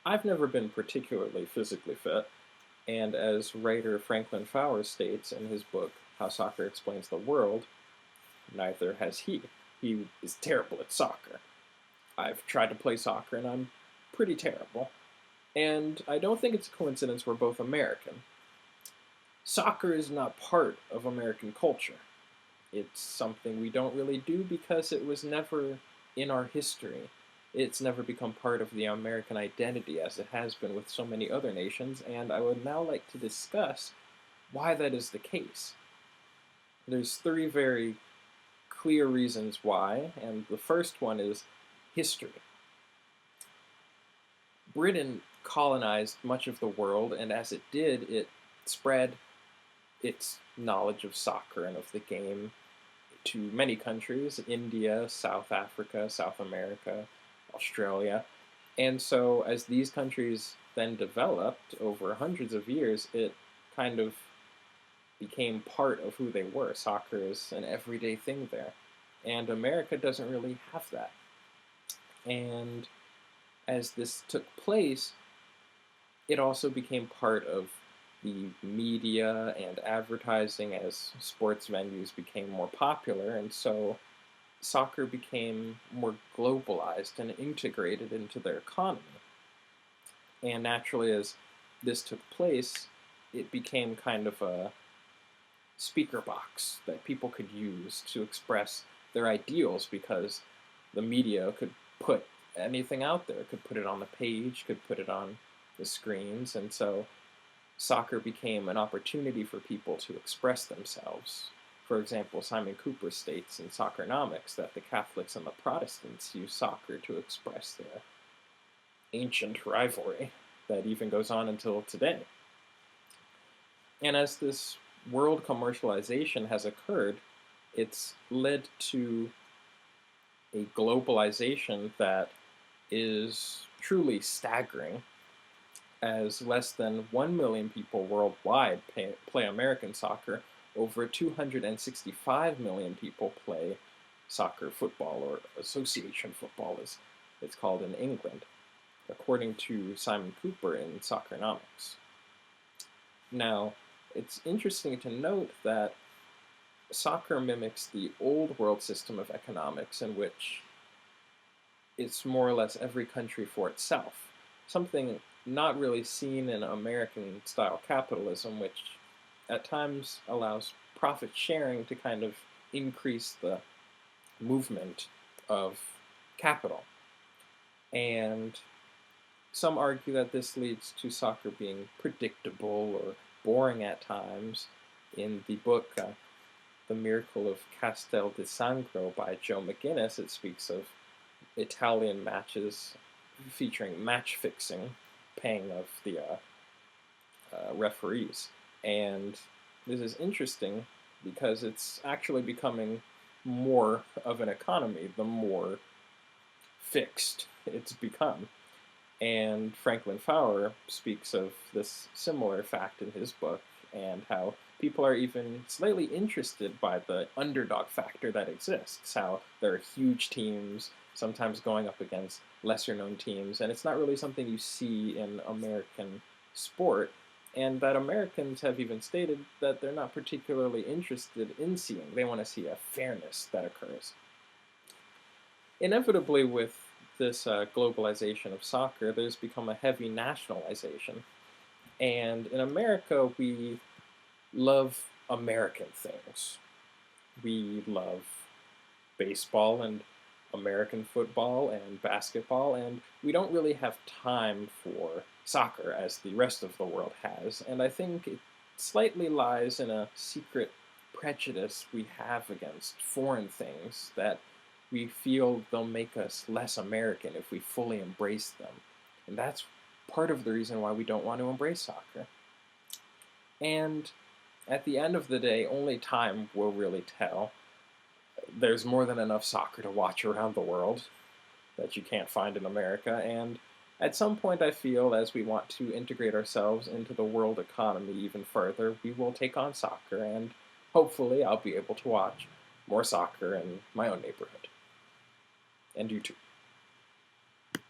I've never been particularly physically fit, and as writer Franklin Fowler states in his book, How Soccer Explains the World, neither has he. He is terrible at soccer. I've tried to play soccer and I'm pretty terrible. And I don't think it's a coincidence we're both American. Soccer is not part of American culture. It's something we don't really do because it was never in our history. It's never become part of the American identity as it has been with so many other nations, and I would now like to discuss why that is the case. There's three very clear reasons why, and the first one is history. Britain colonized much of the world, and as it did, it spread its knowledge of soccer and of the game to many countries: India, South Africa, South America, Australia. And so, as these countries then developed over hundreds of years, it kind of became part of who they were. Soccer is an everyday thing there. And America doesn't really have that. And as this took place, it also became part of the media and advertising as sports venues became more popular, and so soccer became more globalized and integrated into their economy. And naturally, as this took place, it became kind of a speaker box that people could use to express their ideals because the media could put anything out there, could put it on the page, could put it on the screens, and so soccer became an opportunity for people to express themselves. For example, Simon Cooper states in Soccernomics that the Catholics and the Protestants use soccer to express their ancient rivalry that even goes on until today. And as this world commercialization has occurred, it's led to a globalization that is truly staggering, as less than 1 million people worldwide play American soccer. Over 265 million people play soccer football, or association football as it's called in England, according to Simon Cooper in Soccernomics. Now, it's interesting to note that soccer mimics the old world system of economics in which it's more or less every country for itself, something not really seen in American-style capitalism, which at times allows profit sharing to kind of increase the movement of capital. And some argue that this leads to soccer being predictable or boring at times. In the book, The Miracle of Castel di Sangro by Joe McGinnis, it speaks of Italian matches featuring match fixing, paying of the referees. And this is interesting because it's actually becoming more of an economy the more fixed it's become. And Franklin Fowler speaks of this similar fact in his book, and how people are even slightly interested by the underdog factor that exists, how there are huge teams sometimes going up against lesser known teams, and it's not really something you see in American sport, and that Americans have even stated that they're not particularly interested in seeing. They want to see a fairness that occurs. Inevitably, with this globalization of soccer, there's become a heavy nationalization. And in America, we love American things. We love baseball and American football and basketball, and we don't really have time for soccer as the rest of the world has. And I think it slightly lies in a secret prejudice we have against foreign things, that we feel they'll make us less American if we fully embrace them. And that's part of the reason why we don't want to embrace soccer. And at the end of the day, only time will really tell. There's more than enough soccer to watch around the world that you can't find in America, and at some point I feel, as we want to integrate ourselves into the world economy even further, we will take on soccer, and hopefully I'll be able to watch more soccer in my own neighborhood. And you too.